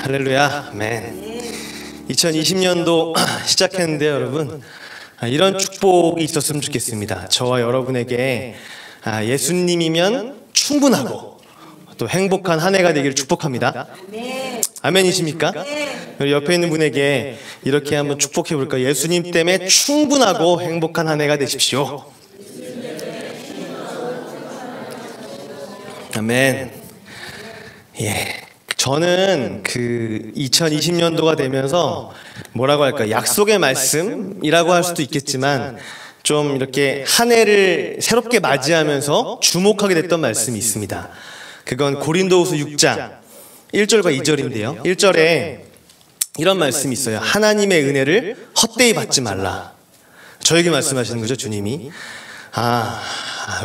할렐루야, 아멘. 2020년도 시작했는데요, 여러분. 이런 축복이 있었으면 좋겠습니다. 저와 여러분에게 예수님이면 충분하고 또 행복한 한 해가 되기를 축복합니다. 아멘이십니까? 우리 옆에 있는 분에게 이렇게 한번 축복해 볼까요? 예수님 때문에 충분하고 행복한 한 해가 되십시오. 아멘. 예. 저는 2020년도가 되면서 뭐라고 할까, 약속의 말씀이라고 할 수도 있겠지만 좀 이렇게 한 해를 새롭게 맞이하면서 주목하게 됐던 말씀이 있습니다. 그건 고린도후서 6장 1절과 2절인데요. 1절에 이런 말씀이 있어요. 하나님의 은혜를 헛되이 받지 말라. 저에게 말씀하시는 거죠, 주님이.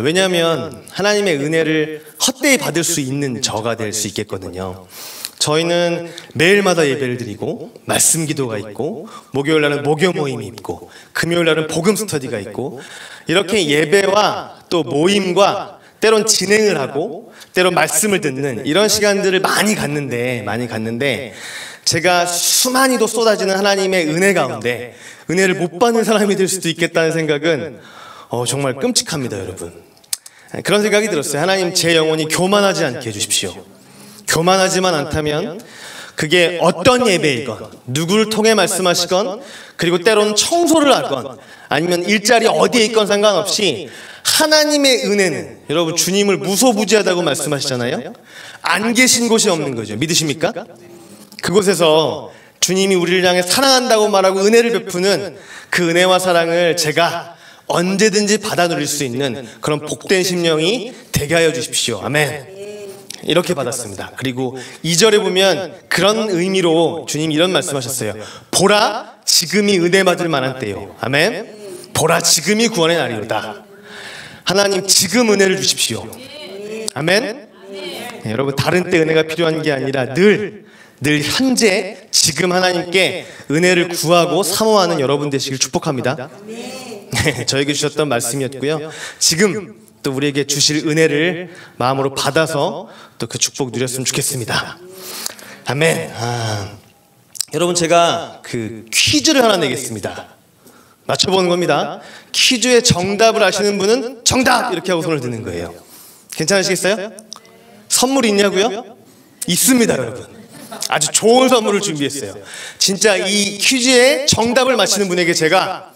왜냐하면 하나님의 은혜를 헛되이 받을 수 있는 저가 될 수 있겠거든요. 저희는 매일마다 예배를 드리고 말씀 기도가 있고 목요일 날은 목요 모임이 있고 금요일 날은 복음 스터디가 있고 이렇게 예배와 또 모임과 때론 진행을 하고 때론 말씀을 듣는 이런 시간들을 많이 갔는데 제가 수많이도 쏟아지는 하나님의 은혜 가운데 은혜를 못 받는 사람이 될 수도 있겠다는 생각은 정말 끔찍합니다, 여러분. 그런 생각이 들었어요. 하나님, 제 영혼이 교만하지 않게 해주십시오. 교만하지만 않다면 그게 어떤 예배이건 누구를 통해 말씀하시건 그리고 때로는 청소를 하건 아니면 일자리 어디에 있건 상관없이 하나님의 은혜는, 여러분, 주님을 무소부지하다고 말씀하시잖아요. 안 계신 곳이 없는 거죠. 믿으십니까? 그곳에서 주님이 우리를 향해 사랑한다고 말하고 은혜를 베푸는 그 은혜와 사랑을 제가 언제든지 받아 누릴 수 있는 그런 복된 심령이 되게 하여 주십시오. 아멘. 이렇게 받았습니다. 그리고 2절에 보면 그런 의미로 주님이 이런 말씀하셨어요. 보라, 지금이 은혜 받을 만한 때요. 아멘. 보라, 지금이 구원의 날이로다. 하나님, 지금 은혜를 주십시오. 아멘. 여러분, 다른 때 은혜가 필요한 게 아니라 늘 현재 지금 하나님께 은혜를 구하고 사모하는 여러분 되시길 축복합니다. 저에게 주셨던 말씀이었고요. 지금 또 우리에게 주실 은혜를 마음으로 받아서 또 그 축복 누렸으면 좋겠습니다. 아멘. 여러분, 제가 퀴즈를 하나 내겠습니다. 맞춰보는 겁니다. 퀴즈의 정답을 아시는 분은 정답! 이렇게 하고 손을 드는 거예요. 괜찮으시겠어요? 선물이 있냐고요? 있습니다, 여러분. 아주 좋은 선물을 준비했어요. 진짜 이 퀴즈의 정답을 맞히는 분에게 제가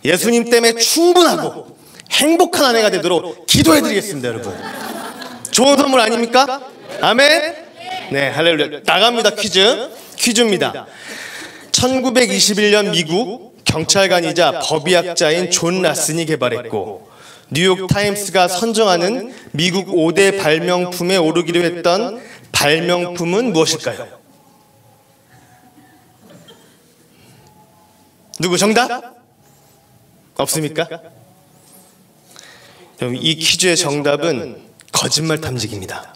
예수님 때문에 충분하고 행복한 한 해가 되도록 기도해드리겠습니다, 여러분. 좋은 선물 아닙니까? 아멘? 네, 할렐루야. 나갑니다, 퀴즈입니다. 1921년 미국 경찰관이자 법의학자인 존 라슨이 개발했고 뉴욕타임스가 선정하는 미국 5대 발명품에 오르기로 했던 발명품은 무엇일까요? 누구 정답? 없습니까? 이 퀴즈의 정답은 거짓말 탐지기입니다.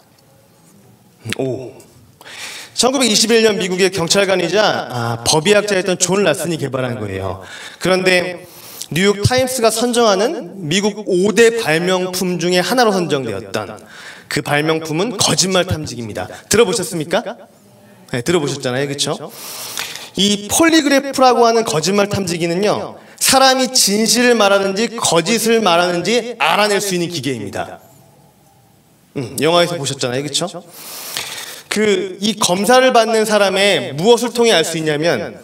1921년 미국의 경찰관이자 법의학자였던 존 라슨이 개발한 거예요. 그런데 뉴욕 타임스가 선정하는 미국 5대 발명품 중에 하나로 선정되었던 그 발명품은 거짓말 탐지기입니다. 들어보셨습니까? 네, 들어보셨잖아요, 그렇죠? 이 폴리그래프라고 하는 거짓말 탐지기는요, 사람이 진실을 말하는지 거짓을 말하는지 알아낼 수 있는 기계입니다. 영화에서 보셨잖아요, 그렇죠? 이 검사를 받는 사람의 무엇을 통해 알 수 있냐면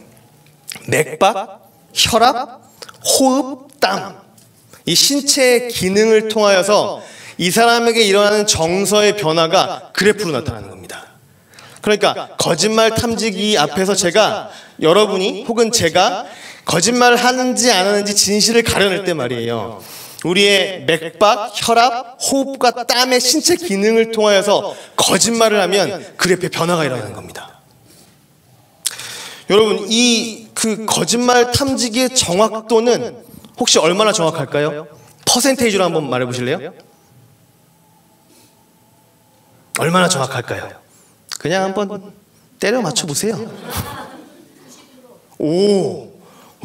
맥박, 혈압, 호흡, 땀, 이 신체의 기능을 통하여서 이 사람에게 일어나는 정서의 변화가 그래프로 나타나는 겁니다. 그러니까 거짓말 탐지기 앞에서 여러분이 혹은 제가 거짓말을 하는지 안 하는지 진실을 가려낼 때 말이에요, 우리의 맥박, 혈압, 호흡과 땀의 신체 기능을 통하여서 거짓말을 하면 그래프에 변화가 일어나는 겁니다. 여러분, 거짓말 탐지기의 정확도는 혹시 얼마나 정확할까요? 퍼센테이지로 한번 말해보실래요? 얼마나 정확할까요? 그냥 한번 때려 맞춰보세요.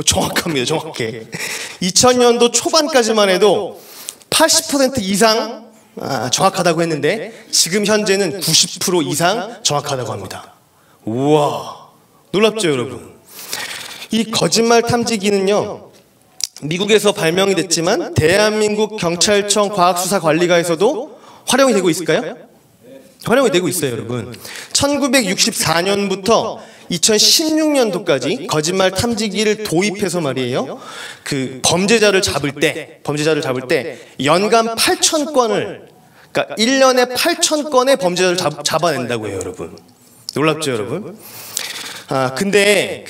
정확합니다. 정확해. 2000년도 초반까지만 해도 80% 이상 정확하다고 했는데 지금 현재는 90% 이상 정확하다고 합니다. 우와, 놀랍죠 여러분? 이 거짓말 탐지기는요, 미국에서 발명이 됐지만 대한민국 경찰청 과학수사관리과에서도 활용이 되고 있을까요? 활용이 되고 있어요 여러분. 1964년부터 2016년도까지 거짓말 탐지기를 도입해서 말이에요, 그 범죄자를 잡을 때 연간 8,000건을, 그러니까 1년에 8,000건의 범죄자를 잡아낸다고 해요 여러분. 놀랍죠 여러분? 근데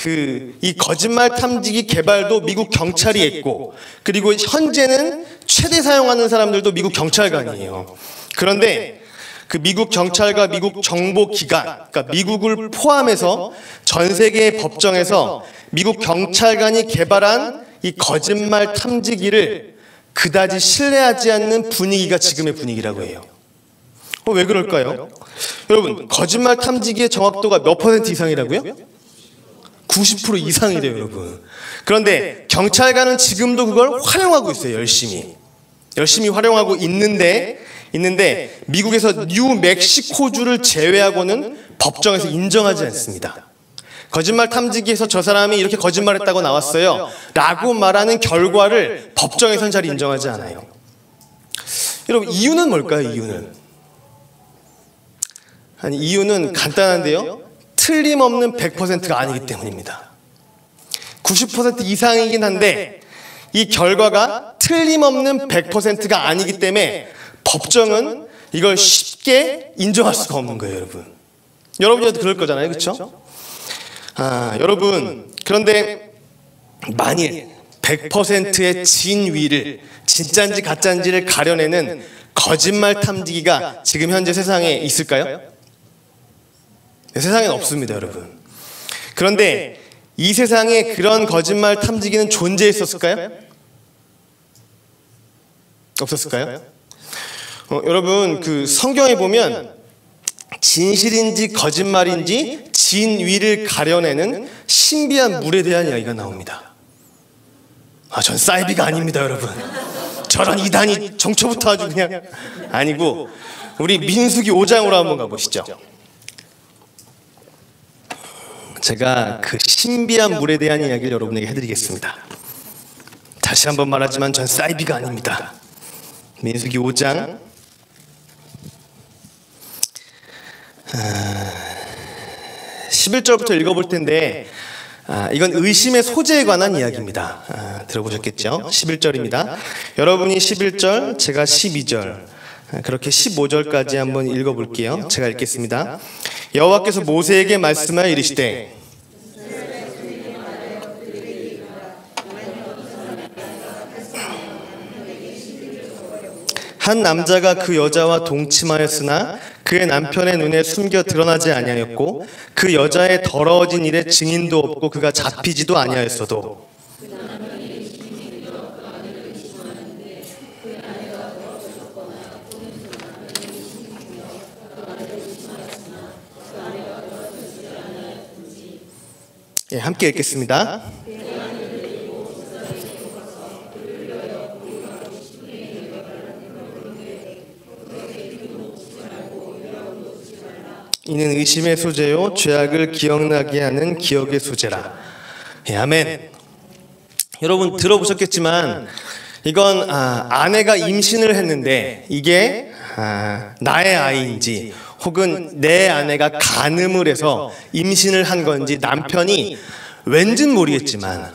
이 거짓말 탐지기 개발도 미국 경찰이 했고, 그리고 현재는 최대 사용하는 사람들도 미국 경찰관이에요. 그런데 그 미국 경찰과 미국 정보기관, 그러니까 미국을 포함해서 전 세계의 법정에서 미국 경찰관이 개발한 이 거짓말 탐지기를 그다지 신뢰하지 않는 분위기가 지금의 분위기라고 해요. 왜 그럴까요? 여러분, 거짓말 탐지기의 정확도가 몇 % 이상이라고요? 90% 이상이래요 여러분. 그런데 경찰관은 지금도 그걸 활용하고 있어요. 열심히 활용하고 있는데 미국에서 뉴멕시코주를 제외하고는 법정에서 인정하지 않습니다. 거짓말 탐지기에서 저 사람이 이렇게 거짓말했다고 나왔어요 라고 말하는 결과를 법정에서는 잘 인정하지 않아요. 여러분, 이유는 뭘까요? 이유는 간단한데요, 틀림없는 100%가 아니기 때문입니다. 90% 이상이긴 한데 이 결과가 틀림없는 100%가 아니기 때문에 법정은 이걸 쉽게 인정할 수가 없는 거예요 여러분. 여러분도 그럴 거잖아요, 그렇죠? 여러분, 그런데 만일 100%의 진위를, 진짜인지 가짜인지를 가려내는 거짓말 탐지기가 지금 현재 세상에 있을까요? 네, 세상에는 없습니다 여러분. 그런데 이 세상에 그런 거짓말 탐지기는 존재했었을까요? 없었을까요? 여러분, 그 성경에 보면 진실인지 거짓말인지 진위를 가려내는 신비한 물에 대한 이야기가 나옵니다. 전 사이비가 아닙니다 여러분. 저런 이단이 정초부터 아주 그냥 아니고, 우리 민수기 5장으로 한번 가보시죠. 제가 그 신비한 물에 대한 이야기를 여러분에게 해드리겠습니다. 다시 한번 말하지만 전 사이비가 아닙니다. 민수기 5장 11절부터 읽어볼 텐데, 이건 의심의 소재에 관한 이야기입니다. 들어보셨겠죠? 11절입니다. 여러분이 11절, 제가 12절, 그렇게 15절까지 한번 읽어볼게요. 제가 읽겠습니다. 여호와께서 모세에게 말씀하여 이르시되, 한 남자가 그 여자와 동침하였으나 그의 남편의 눈에 숨겨 드러나지 아니하였고 그 여자의 더러워진 일에 증인도 없고 그가 잡히지도 아니하였어도 함께 읽겠습니다. 이는 의심의 소재요 죄악을 기억나게 하는 기억의 소재라. 아멘. 여러분 들어보셨겠지만 이건 아내가 임신을 했는데 이게 나의 아이인지 혹은 내 아내가 간음을 해서 임신을 한 건지 남편이 왠지는 모르겠지만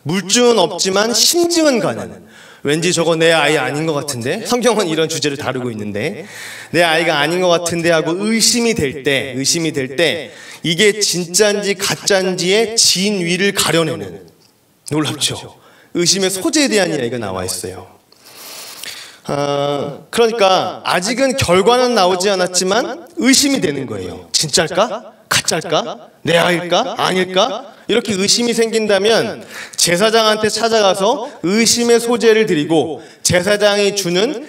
물증은 없지만 심증은 가는, 왠지 저거 내 아이 아닌 것 같은데, 성경은 이런 주제를 다루고 있는데 내 아이가 아닌 것 같은데 하고 의심이 될 때 이게 진짜인지 가짜인지의 진위를 가려내는, 놀랍죠? 의심의 소재에 대한 이야기가 나와 있어요. 그러니까 아직은 결과는 나오지 않았지만 의심이 되는 거예요. 진짜일까? 가짜일까? 내 아이일까? 아닐까? 이렇게 의심이 생긴다면 제사장한테 찾아가서 의심의 소재를 드리고 제사장이 주는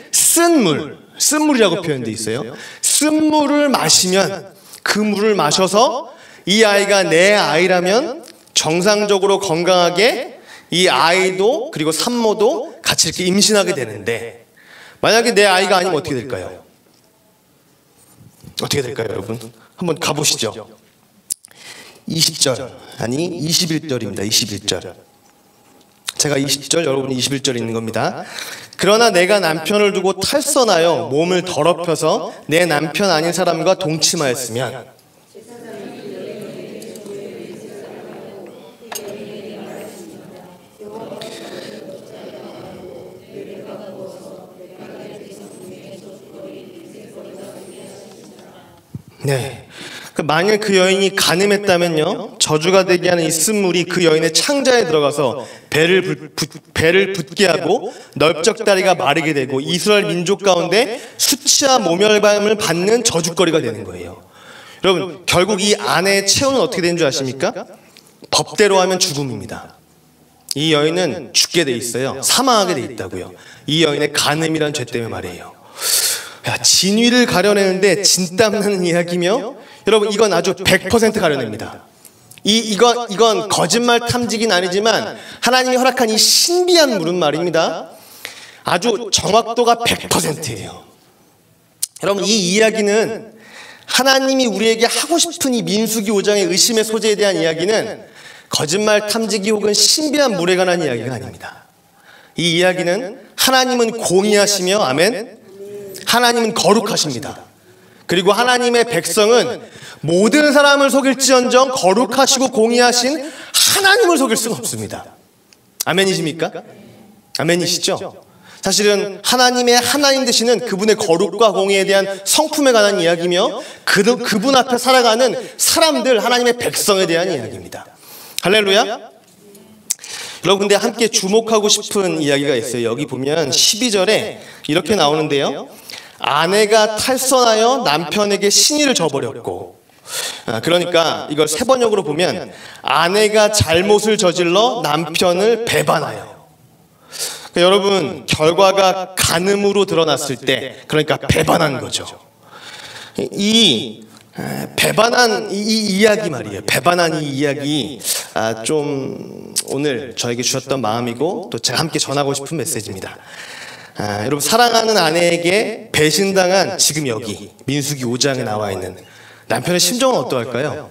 쓴물이라고 표현되어 있어요. 쓴물을 마시면, 그 물을 마셔서 이 아이가 내 아이라면 정상적으로 건강하게 이 아이도 그리고 산모도 같이 이렇게 임신하게 되는데, 만약에 내 아이가 아니면 어떻게 될까요? 어떻게 될까요, 여러분? 한번 가보시죠. 20절, 아니 21절입니다. 21절. 제가 20절, 여러분이 21절 있는 겁니다. 그러나 내가 남편을 두고 탈선하여 몸을 더럽혀서 내 남편 아닌 사람과 동침하였으면, 네. 만일 그 여인이 간음했다면요, 저주가 되게 하는 이 쓴물이 그 여인의 창자에 들어가서 배를 붓게 하고 넓적다리가 마르게 되고 이스라엘 민족 가운데 수치와 모멸감을 받는 저주거리가 되는 거예요. 여러분, 결국 이 아내의 최후는 어떻게 되는 줄 아십니까? 법대로 하면 죽음입니다. 이 여인은 죽게 돼 있어요. 사망하게 돼 있다고요. 이 여인의 간음이란 죄 때문에 말이에요. 진위를 가려내는데 진땀 나는 이야기며, 여러분 이건 아주 100% 가려냅니다. 이건 거짓말 탐지긴 아니지만 하나님이 허락한 이 신비한 물은 말입니다. 아주 정확도가 100%예요. 여러분, 이 이야기는 하나님이 우리에게 하고 싶은 이 민수기 5장의 의심의 소재에 대한 이야기는 거짓말 탐지기 혹은 신비한 물에 관한 이야기가 아닙니다. 이 이야기는 하나님은 공의하시며, 아멘, 하나님은 거룩하십니다. 그리고 하나님의 백성은 모든 사람을 속일지언정 거룩하시고 공의하신 하나님을 속일 수는 없습니다. 아멘이십니까? 아멘이시죠? 사실은 하나님의 하나님 되시는 그분의 거룩과 공의에 대한 성품에 관한 이야기며 그분 앞에 살아가는 사람들, 하나님의 백성에 대한 이야기입니다. 할렐루야. 여러분, 근데 함께 주목하고 싶은 이야기가 있어요. 여기 보면 12절에 이렇게 나오는데요, 아내가 탈선하여 남편에게 신의를 저버렸고, 그러니까 이걸 세번역으로 보면 아내가 잘못을 저질러 남편을 배반하여. 그러니까 여러분, 결과가 간음으로 드러났을 때, 그러니까 배반한 거죠. 이 배반한 이 이야기 말이에요. 배반한 이 이야기, 좀 오늘 저에게 주셨던 마음이고 또 제가 함께 전하고 싶은 메시지입니다. 여러분, 사랑하는 아내에게 배신당한 지금 여기 민수기 5장에 나와 있는 남편의 심정은 어떠할까요?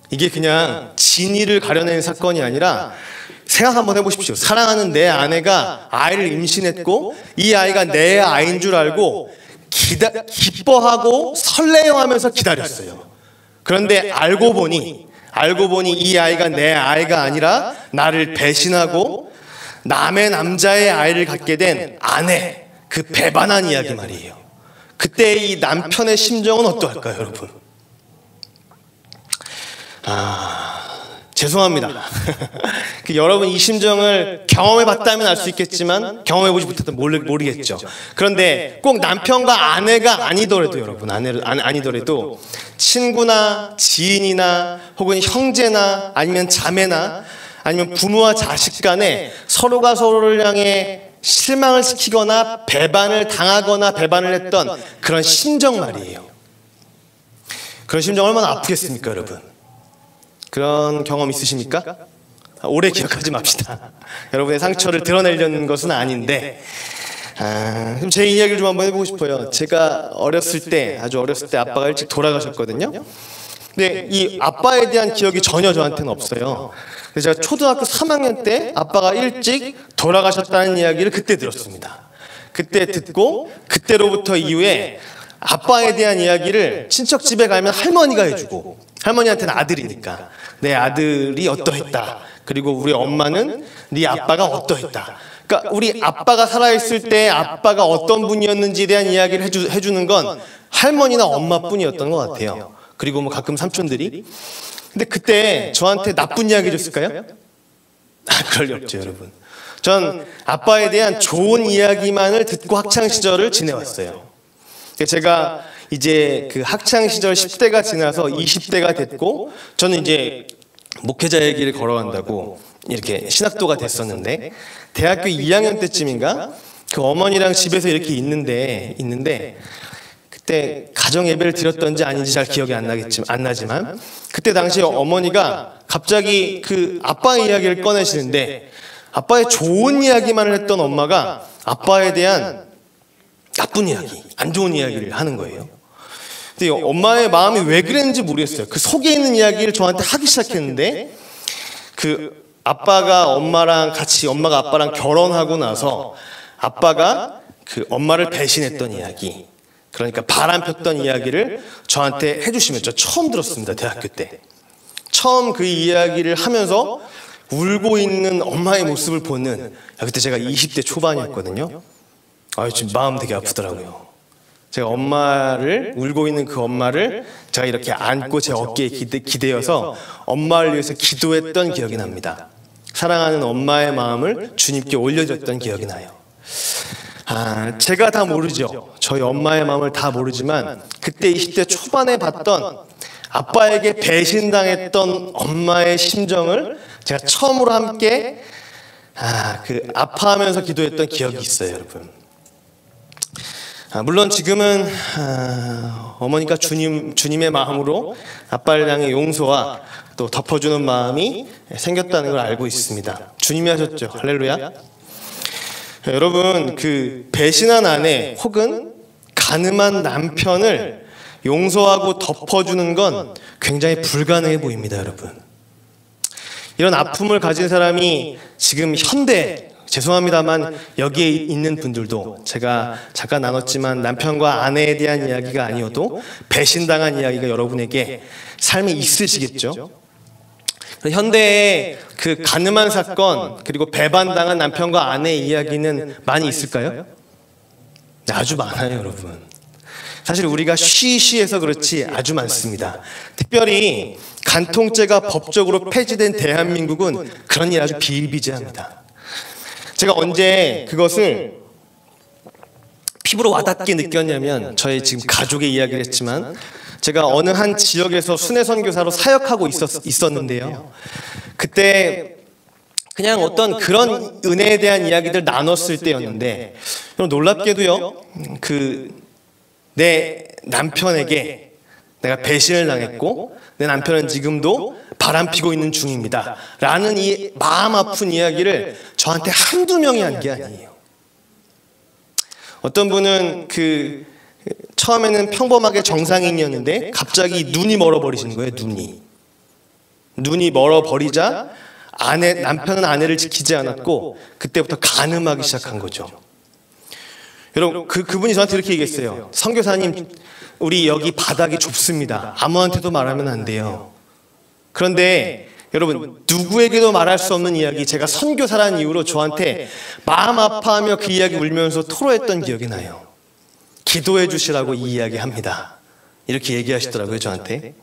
이게 그냥 진위를 가려내는 사건이 아니라 생각 한번 해보십시오. 사랑하는 내 아내가 아이를 임신했고 이 아이가 내 아이인 줄 알고 기뻐하고 설레어하면서 기다렸어요. 그런데 알고 보니 이 아이가 내 아이가 아니라 나를 배신하고 남의 남자의 아이를 갖게 된 아내, 그 배반한 이야기 말이에요. 그때 이 남편의 심정은 어떠할까요, 여러분? 죄송합니다. 여러분, 이 심정을 경험해봤다면 알 수 있겠지만 경험해보지 못했다면 모르겠죠. 그런데 꼭 남편과 아내가 아니더라도, 여러분, 아니더라도 친구나 지인이나 혹은 형제나 아니면 자매나 아니면 부모와 자식 간에 서로가 서로를 향해 실망을 시키거나 배반을 당하거나 배반을 했던 그런 심정 말이에요. 그런 심정 얼마나 아프겠습니까, 여러분? 그런 경험 있으십니까? 오래 기억하지 맙시다. 여러분의 상처를 드러내려는 것은 아닌데, 그럼 제 이야기를 좀 한번 해보고 싶어요. 제가 아주 어렸을 때 아빠가 일찍 돌아가셨거든요. 근데 이 아빠에 대한 기억이 전혀 저한테는 없어요. 그래서 제가 초등학교 3학년 때 아빠가 일찍 돌아가셨다는 이야기를 그때 들었습니다. 그때 듣고 그때로부터 이후에 아빠에 대한 이야기를 친척 집에 가면 할머니가 해주고, 할머니한테는 아들이니까 내 아들이 어떠했다, 그리고 우리 엄마는 네 아빠가 어떠했다. 그러니까 우리 아빠가 살아있을 때 아빠가 어떤 분이었는지에 대한 이야기를 해주는 건 할머니나 엄마뿐이었던 것 같아요. 그리고 뭐 가끔 삼촌들이. 근데 그때 저한테 나쁜 이야기 해줬을까요? 그럴 리 없죠, 여러분. 전 아빠에 대한 좋은 이야기만을 듣고 학창시절을 지내왔어요. 제가 이제 그 학창시절 10대가 지나서 20대가 됐고, 저는 이제 목회자의 길을 걸어간다고 이렇게 신학도가 됐었는데, 대학교 2학년 때쯤인가 그 어머니랑 집에서 이렇게 있는데 그때 가정 예배를 드렸던지 아닌지 잘 기억이 안 나지만 그때 당시에 어머니가 갑자기 그 아빠의 이야기를 꺼내시는데, 아빠의 좋은 이야기만을 했던 엄마가 아빠에 대한 나쁜 이야기, 안 좋은 이야기를 하는 거예요. 근데 엄마의 마음이 왜 그랬는지 모르겠어요. 그 속에 있는 이야기를 저한테 하기 시작했는데, 그 아빠가 엄마랑 같이, 엄마가 아빠랑 결혼하고 나서 아빠가 그 엄마를 배신했던 이야기, 그러니까 바람 폈던 이야기를 저한테 해주시면, 저 처음 들었습니다. 대학교 때 처음 그 이야기를 하면서 울고 있는 엄마의 모습을 보는, 그때 제가 20대 초반이었거든요. 지금 마음 되게 아프더라고요. 제가 엄마를, 울고 있는 그 엄마를 제가 이렇게 안고 제 어깨에 기대어서 엄마를 위해서 기도했던 기억이 납니다. 사랑하는 엄마의 마음을 주님께 올려드렸던 기억이 나요. 제가 다 모르죠. 저희 엄마의 마음을 다 모르지만 그때 20대 초반에 봤던 아빠에게 배신당했던 엄마의 심정을 제가 처음으로 함께 아파하면서 기도했던 기억이 있어요, 여러분. 물론 지금은 어머니가 주님의 마음으로 아빠를 향해 용서와 또 덮어주는 마음이 생겼다는 걸 알고 있습니다. 주님이 하셨죠. 할렐루야. 여러분, 그 배신한 아내 혹은 간음한 남편을 용서하고 덮어주는 건 굉장히 불가능해 보입니다, 여러분. 이런 아픔을 가진 사람이 지금 현대, 죄송합니다만 여기에 있는 분들도, 제가 잠깐 나눴지만 남편과 아내에 대한 이야기가 아니어도 배신당한 이야기가 여러분에게 삶에 있으시겠죠? 현대의 그 간음한 사건, 그리고 배반당한 남편과 아내의 이야기는 많이 있을까요? 아주 많아요, 여러분. 사실 우리가 쉬쉬해서 그렇지 아주 많습니다. 특별히 간통죄가 법적으로 폐지된 대한민국은 그런 일 아주 비일비재합니다. 제가 언제 그것을 피부로 와닿게 느꼈냐면, 저희 지금 가족의 이야기를 했지만 제가 어느 한 지역에서 순회 선교사로 사역하고 있었는데요. 그때 그냥 어떤 그런 은혜에 대한 이야기들 나눴을 때였는데, 놀랍게도요, 내 남편에게 내가 배신을 당했고 내 남편은 지금도 바람피고 있는 중입니다 라는 이 마음 아픈 이야기를 저한테 한두 명이 한 게 아니에요. 어떤 분은 처음에는 평범하게 정상인이었는데 갑자기 눈이 멀어버리신 거예요. 눈이 멀어버리자 남편은 아내를 지키지 않았고 그때부터 간음하기 시작한 거죠. 여러분, 그분이 저한테 이렇게 얘기했어요. 선교사님, 우리 여기 바닥이 좁습니다. 아무한테도 말하면 안 돼요. 그런데 여러분, 누구에게도 말할 수 없는 이야기, 제가 선교사라는 이유로 저한테 마음 아파하며 그 이야기 울면서 토로했던 기억이 나요. 기도해 주시라고 이 이야기 합니다. 이렇게 얘기하시더라고요, 저한테.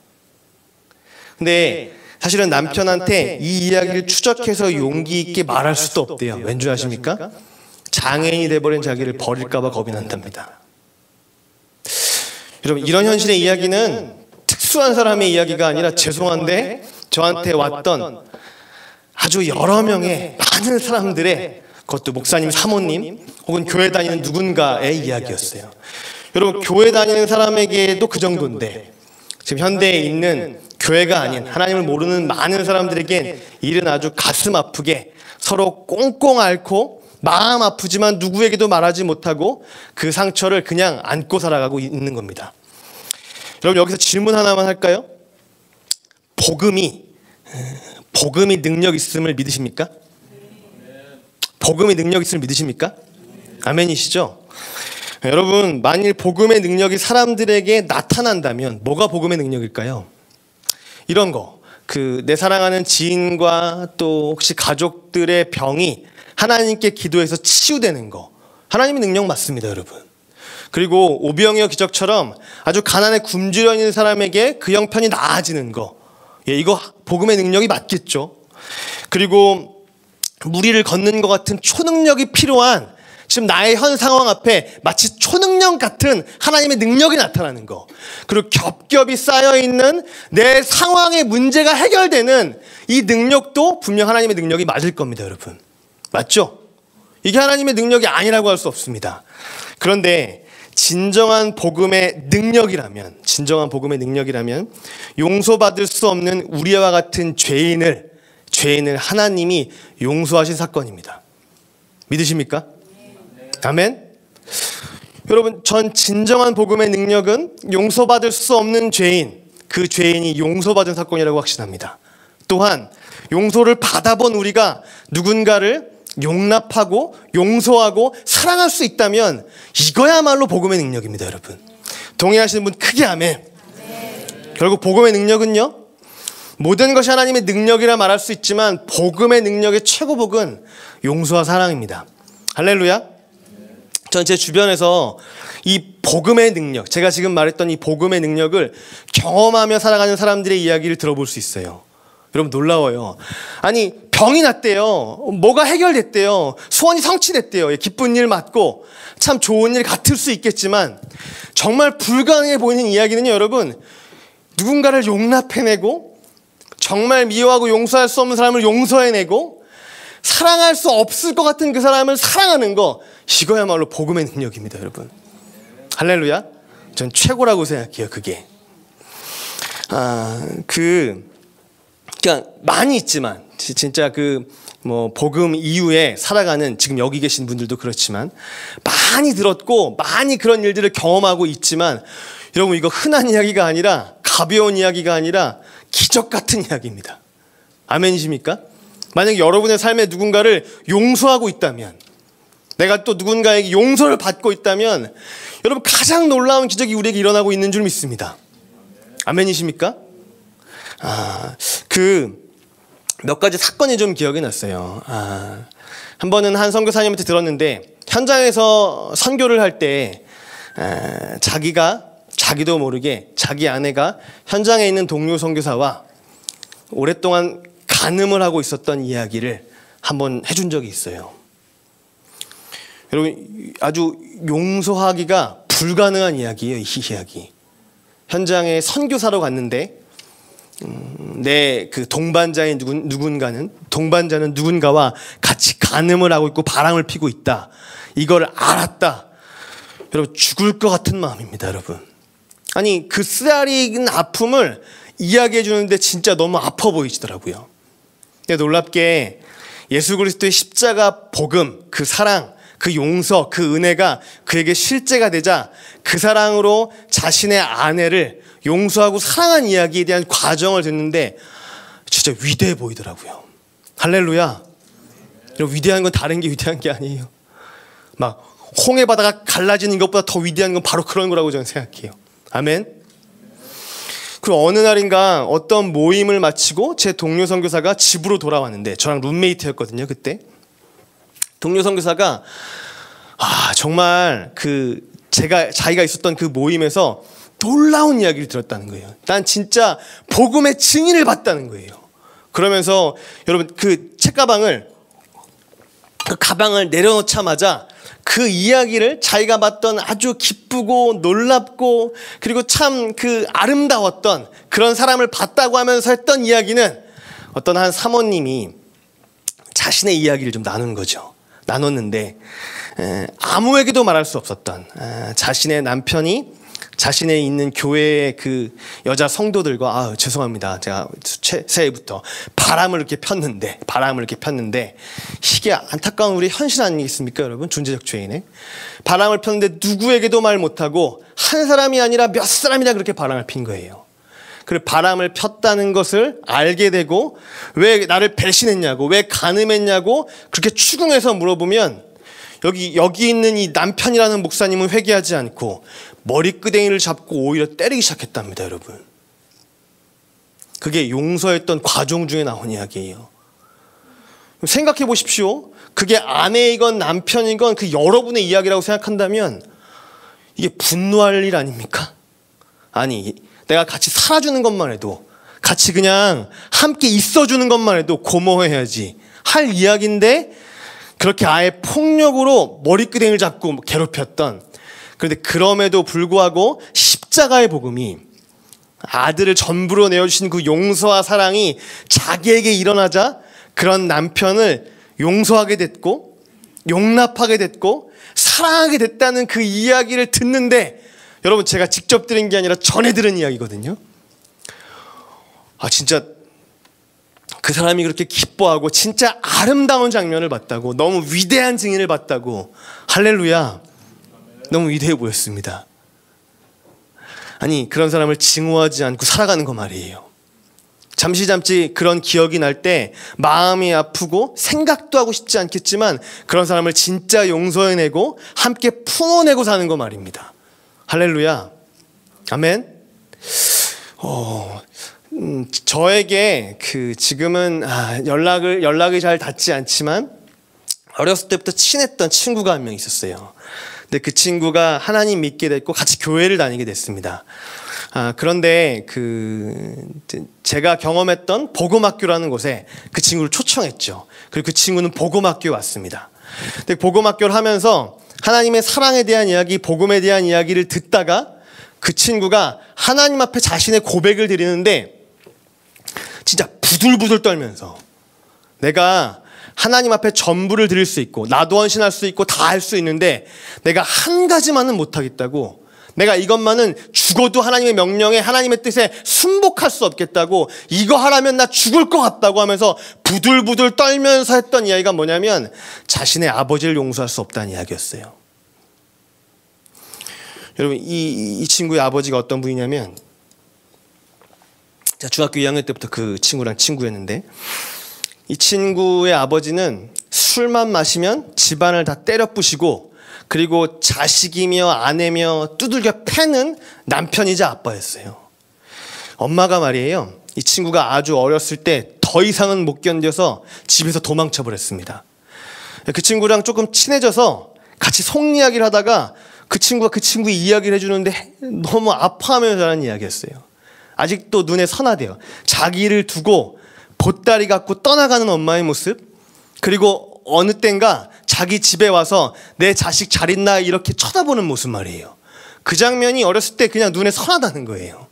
근데 사실은 남편한테 이 이야기를 추적해서 용기 있게 말할 수도 없대요. 왠지 아십니까? 장애인이 돼버린 자기를 버릴까봐 겁이 난답니다. 여러분, 이런 현실의 이야기는 특수한 사람의 이야기가 아니라, 죄송한데 저한테 왔던 아주 여러 명의 많은 사람들의, 그것도 목사님, 사모님 혹은 교회 다니는 누군가의 이야기였어요. 여러분, 교회 다니는 사람에게도 그 정도인데 지금 현대에 있는 교회가 아닌 하나님을 모르는 많은 사람들에겐 일은 아주 가슴 아프게 서로 꽁꽁 앓고 마음 아프지만 누구에게도 말하지 못하고 그 상처를 그냥 안고 살아가고 있는 겁니다. 여러분, 여기서 질문 하나만 할까요? 복음이 능력 있음을 믿으십니까? 복음이 능력 있음을 믿으십니까? 아멘이시죠? 여러분, 만일 복음의 능력이 사람들에게 나타난다면 뭐가 복음의 능력일까요? 이런 거, 내 사랑하는 지인과 또 혹시 가족들의 병이 하나님께 기도해서 치유되는 거, 하나님의 능력 맞습니다, 여러분. 그리고 오병이어 기적처럼 아주 가난에 굶주려 있는 사람에게 그 형편이 나아지는 거, 이거 복음의 능력이 맞겠죠. 그리고 무리를 걷는 것 같은 초능력이 필요한, 지금 나의 현 상황 앞에 마치 초능력 같은 하나님의 능력이 나타나는 거, 그리고 겹겹이 쌓여있는 내 상황의 문제가 해결되는 이 능력도 분명 하나님의 능력이 맞을 겁니다, 여러분. 맞죠? 이게 하나님의 능력이 아니라고 할 수 없습니다. 그런데 진정한 복음의 능력이라면 용서받을 수 없는 우리와 같은 죄인을 하나님이 용서하신 사건입니다. 믿으십니까? 아멘? 여러분, 전 진정한 복음의 능력은 용서받을 수 없는 죄인, 그 죄인이 용서받은 사건이라고 확신합니다. 또한 용서를 받아본 우리가 누군가를 용납하고 용서하고 사랑할 수 있다면 이거야말로 복음의 능력입니다. 여러분, 동의하시는 분 크게 아멘. 결국 복음의 능력은요, 모든 것이 하나님의 능력이라 말할 수 있지만 복음의 능력의 최고복은 용서와 사랑입니다. 할렐루야. 전 제 주변에서 이 복음의 능력, 제가 지금 말했던 이 복음의 능력을 경험하며 살아가는 사람들의 이야기를 들어볼 수 있어요. 여러분, 놀라워요. 아니, 병이 났대요. 뭐가 해결됐대요. 소원이 성취됐대요. 기쁜 일 맞고 참 좋은 일 같을 수 있겠지만 정말 불가능해 보이는 이야기는요, 여러분, 누군가를 용납해내고 정말 미워하고 용서할 수 없는 사람을 용서해내고 사랑할 수 없을 것 같은 그 사람을 사랑하는 거, 이거야말로 복음의 능력입니다. 여러분, 할렐루야. 전 최고라고 생각해요. 그게 그냥 많이 있지만 진짜 복음 이후에 살아가는 지금 여기 계신 분들도 그렇지만 많이 들었고 많이 그런 일들을 경험하고 있지만 여러분, 이거 흔한 이야기가 아니라 가벼운 이야기가 아니라 기적 같은 이야기입니다. 아멘이십니까? 만약에 여러분의 삶에 누군가를 용서하고 있다면, 내가 또 누군가에게 용서를 받고 있다면 여러분, 가장 놀라운 기적이 우리에게 일어나고 있는 줄 믿습니다. 아멘이십니까? 몇 가지 사건이 좀 기억이 났어요. 한 번은 한 선교사님한테 들었는데, 현장에서 선교를 할 때 자기도 모르게 자기 아내가 현장에 있는 동료 선교사와 오랫동안 간음을 하고 있었던 이야기를 한번 해준 적이 있어요. 여러분, 아주 용서하기가 불가능한 이야기예요. 이 이야기. 현장에 선교사로 갔는데 내 그 동반자는 누군가와 같이 간음을 하고 있고 바람을 피고 있다. 이걸 알았다. 여러분, 죽을 것 같은 마음입니다. 여러분, 아니, 그 쓰라린 아픔을 이야기해 주는데 진짜 너무 아파 보이시더라고요. 근데 놀랍게 예수 그리스도의 십자가 복음, 그 사랑, 그 용서, 그 은혜가 그에게 실제가 되자 그 사랑으로 자신의 아내를 용서하고 사랑한 이야기에 대한 과정을 듣는데 진짜 위대해 보이더라고요. 할렐루야. 위대한 건 다른 게 위대한 게 아니에요. 막 홍해 바다가 갈라지는 것보다 더 위대한 건 바로 그런 거라고 저는 생각해요. 아멘. 그리고 어느 날인가 어떤 모임을 마치고 제 동료 선교사가 집으로 돌아왔는데, 저랑 룸메이트였거든요. 그때 동료 선교사가 정말 자기가 있었던 그 모임에서 놀라운 이야기를 들었다는 거예요. 난 진짜 복음의 증인을 봤다는 거예요. 그러면서 여러분, 그 가방을 내려놓자마자 그 이야기를, 자기가 봤던 아주 기쁘고 놀랍고 그리고 참 아름다웠던 그런 사람을 봤다고 하면서 했던 이야기는 어떤 한 사모님이 자신의 이야기를 좀 나눈 거죠. 나눴는데 아무에게도 말할 수 없었던 자신의 남편이 자신의 있는 교회의 그 여자 성도들과 죄송합니다. 제가 새해부터 바람을 이렇게 폈는데 이게 안타까운 우리 현실 아니겠습니까, 여러분? 존재적 죄인의 바람을 폈는데 누구에게도 말 못하고 한 사람이 아니라 몇 사람이나 그렇게 바람을 핀 거예요. 그리고 바람을 폈다는 것을 알게 되고 왜 나를 배신했냐고, 왜 간음했냐고 그렇게 추궁해서 물어보면 여기 있는 이 남편이라는 목사님은 회개하지 않고 머리끄댕이를 잡고 오히려 때리기 시작했답니다. 여러분, 그게 용서했던 과정 중에 나온 이야기예요. 생각해 보십시오. 그게 아내이건 남편이건 그 여러분의 이야기라고 생각한다면 이게 분노할 일 아닙니까? 아니, 내가 같이 살아주는 것만 해도, 같이 그냥 함께 있어주는 것만 해도 고마워해야지 할 이야기인데, 그렇게 아예 폭력으로 머리끄댕이를 잡고 괴롭혔던, 그런데 그럼에도 불구하고 십자가의 복음이, 아들을 전부로 내어주신 그 용서와 사랑이 자기에게 일어나자 그런 남편을 용서하게 됐고 용납하게 됐고 사랑하게 됐다는 그 이야기를 듣는데, 여러분, 제가 직접 들은 게 아니라 전해 들은 이야기거든요. 진짜 그 사람이 그렇게 기뻐하고 진짜 아름다운 장면을 봤다고, 너무 위대한 증인을 봤다고. 할렐루야. 너무 위대해 보였습니다. 아니, 그런 사람을 징후하지 않고 살아가는 거 말이에요. 잠시 그런 기억이 날 때 마음이 아프고 생각도 하고 싶지 않겠지만 그런 사람을 진짜 용서해내고 함께 품어내고 사는 거 말입니다. 할렐루야. 아멘. 저에게 지금은 연락이 잘 닿지 않지만 어렸을 때부터 친했던 친구가 한 명 있었어요. 근데 그 친구가 하나님 믿게 됐고 같이 교회를 다니게 됐습니다. 그런데 제가 경험했던 복음학교라는 곳에 그 친구를 초청했죠. 그리고 그 친구는 복음학교에 왔습니다. 근데 복음학교를 하면서 하나님의 사랑에 대한 이야기, 복음에 대한 이야기를 듣다가 그 친구가 하나님 앞에 자신의 고백을 드리는데 진짜 부들부들 떨면서 내가 하나님 앞에 전부를 드릴 수 있고 나도 헌신할 수 있고 다 할 수 있는데 내가 한 가지만은 못하겠다고, 내가 이것만은 죽어도 하나님의 명령에 하나님의 뜻에 순복할 수 없겠다고, 이거 하라면 나 죽을 것 같다고 하면서 부들부들 떨면서 했던 이야기가 뭐냐면 자신의 아버지를 용서할 수 없다는 이야기였어요. 여러분, 이 친구의 아버지가 어떤 분이냐면, 제가 중학교 2학년 때부터 그 친구랑 친구였는데, 이 친구의 아버지는 술만 마시면 집안을 다 때려 부시고 그리고 자식이며 아내며 두들겨 패는 남편이자 아빠였어요. 엄마가 말이에요, 이 친구가 아주 어렸을 때 더 이상은 못 견뎌서 집에서 도망쳐 버렸습니다. 그 친구랑 조금 친해져서 같이 속 이야기를 하다가 그 친구가 그 친구 이야기를 해주는데 너무 아파하면서 하는 이야기였어요. 아직도 눈에 선하대요. 자기를 두고 보따리 갖고 떠나가는 엄마의 모습, 그리고 어느 땐가 자기 집에 와서 내 자식 잘 있나 이렇게 쳐다보는 모습 말이에요. 그 장면이 어렸을 때 그냥 눈에 선하다는 거예요.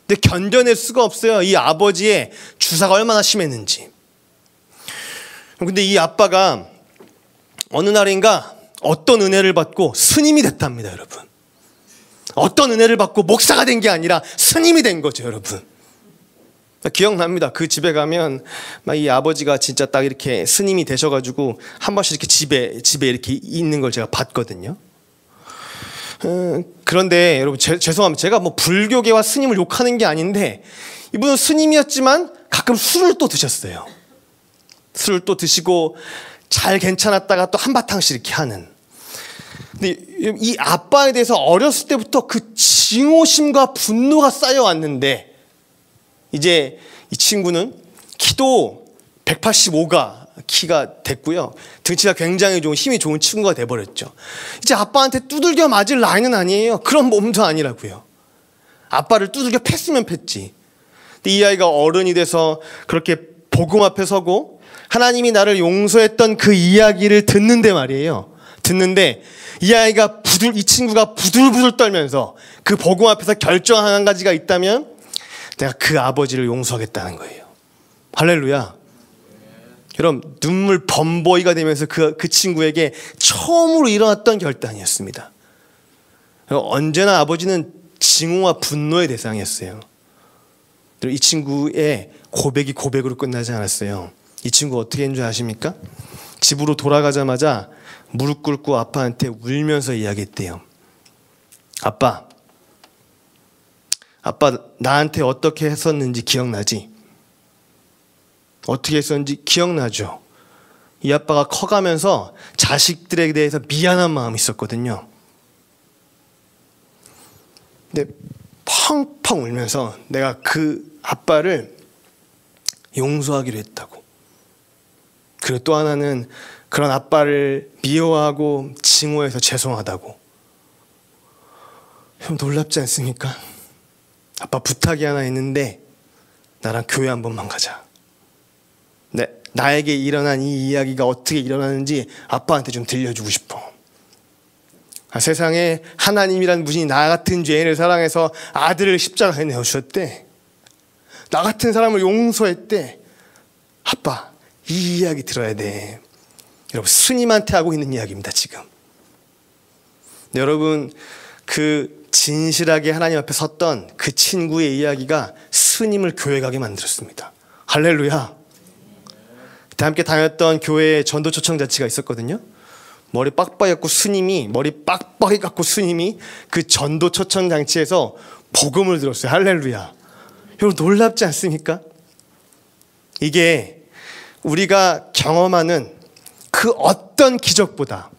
근데 견뎌낼 수가 없어요. 이 아버지의 주사가 얼마나 심했는지. 근데 이 아빠가 어느 날인가 어떤 은혜를 받고 스님이 됐답니다, 여러분. 어떤 은혜를 받고 목사가 된 게 아니라 스님이 된 거죠, 여러분. 기억납니다. 그 집에 가면 막 이 아버지가 진짜 딱 이렇게 스님이 되셔가지고 한 번씩 이렇게 집에 이렇게 있는 걸 제가 봤거든요. 그런데 여러분, 죄송합니다. 제가 뭐 불교계와 스님을 욕하는 게 아닌데 이분은 스님이었지만 가끔 술을 또 드셨어요. 술을 또 드시고 잘 괜찮았다가 또 한바탕씩 이렇게 하는. 근데 이 아빠에 대해서 어렸을 때부터 그 증오심과 분노가 쌓여왔는데 이제 이 친구는 키도 185가 키가 됐고요. 등치가 굉장히 좋은, 힘이 좋은 친구가 돼버렸죠. 이제 아빠한테 두들겨 맞을 나이는 아니에요. 그런 몸도 아니라고요. 아빠를 두들겨 팼으면 팼지. 근데 이 아이가 어른이 돼서 그렇게 복음 앞에 서고 하나님이 나를 용서했던 그 이야기를 듣는데 말이에요. 듣는데 이 친구가 부들부들 떨면서 그 복음 앞에서 결정한 한 가지가 있다면 내가 그 아버지를 용서하겠다는 거예요. 할렐루야. 여러분, 눈물 범보이가 되면서 그 친구에게 처음으로 일어났던 결단이었습니다. 언제나 아버지는 증오와 분노의 대상이었어요. 이 친구의 고백이 고백으로 끝나지 않았어요. 이 친구 어떻게 했는 줄 아십니까? 집으로 돌아가자마자 무릎 꿇고 아빠한테 울면서 이야기했대요. 아빠 나한테 어떻게 했었는지 기억나지? 어떻게 했었는지 기억나죠? 이 아빠가 커가면서 자식들에 대해서 미안한 마음이 있었거든요. 근데 펑펑 울면서 내가 그 아빠를 용서하기로 했다고. 그리고 또 하나는 그런 아빠를 미워하고 증오해서 죄송하다고. 형, 놀랍지 않습니까? 아빠, 부탁이 하나 있는데 나랑 교회 한 번만 가자. 나에게 일어난 이 이야기가 어떻게 일어나는지 아빠한테 좀 들려주고 싶어. 세상에 하나님이란 분이 나 같은 죄인을 사랑해서 아들을 십자가에 내어주셨대. 나 같은 사람을 용서했대. 아빠, 이 이야기 들어야 돼. 여러분, 스님한테 하고 있는 이야기입니다, 지금. 여러분, 그 진실하게 하나님 앞에 섰던 그 친구의 이야기가 스님을 교회 가게 만들었습니다. 할렐루야. 그때 함께 다녔던 교회에 전도 초청자치가 있었거든요. 머리 빡빡이 갖고 스님이 그 전도 초청 장치에서 복음을 들었어요. 할렐루야. 여러분 놀랍지 않습니까? 이게 우리가 경험하는 그 어떤 기적보다,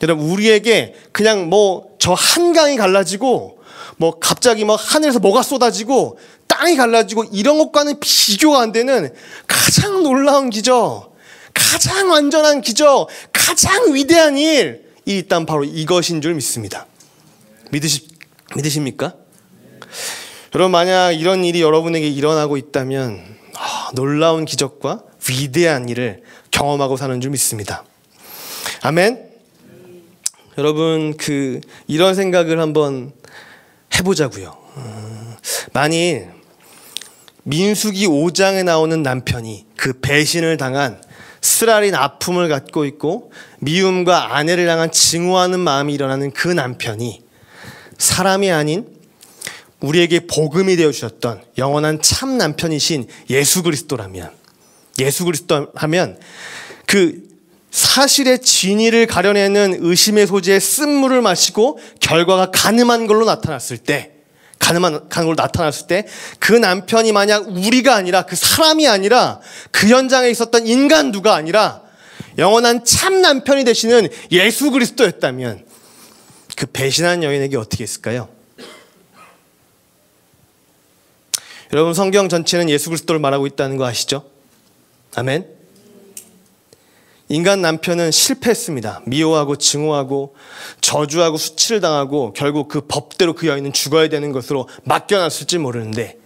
여러분 우리에게 그냥 뭐 저 한강이 갈라지고 뭐 갑자기 막 하늘에서 뭐가 쏟아지고 땅이 갈라지고 이런 것과는 비교가 안 되는 가장 놀라운 기적, 가장 완전한 기적, 가장 위대한 일이 일단 바로 이것인 줄 믿습니다. 믿으십니까? 여러분 만약 이런 일이 여러분에게 일어나고 있다면 놀라운 기적과 위대한 일을 경험하고 사는 줄 믿습니다. 아멘. 여러분 이런 생각을 한번 해보자고요. 만일 민수기 5장에 나오는 남편이 그 배신을 당한 쓰라린 아픔을 갖고 있고 미움과 아내를 향한 증오하는 마음이 일어나는 그 남편이 사람이 아닌 우리에게 복음이 되어주셨던 영원한 참 남편이신 예수 그리스도라면, 예수 그리스도 하면 그 사실의 진위를 가려내는 의심의 소지에 쓴물을 마시고 결과가 가늠한 걸로 나타났을 때, 가늠한 걸로 나타났을 때 그 남편이 만약 우리가 아니라, 그 사람이 아니라, 그 현장에 있었던 인간 누가 아니라 영원한 참 남편이 되시는 예수 그리스도였다면 그 배신한 여인에게 어떻게 했을까요? 여러분 성경 전체는 예수 그리스도를 말하고 있다는 거 아시죠? 아멘. 인간 남편은 실패했습니다. 미워하고 증오하고 저주하고 수치를 당하고 결국 그 법대로 그 여인은 죽어야 되는 것으로 맡겨놨을지 모르는데,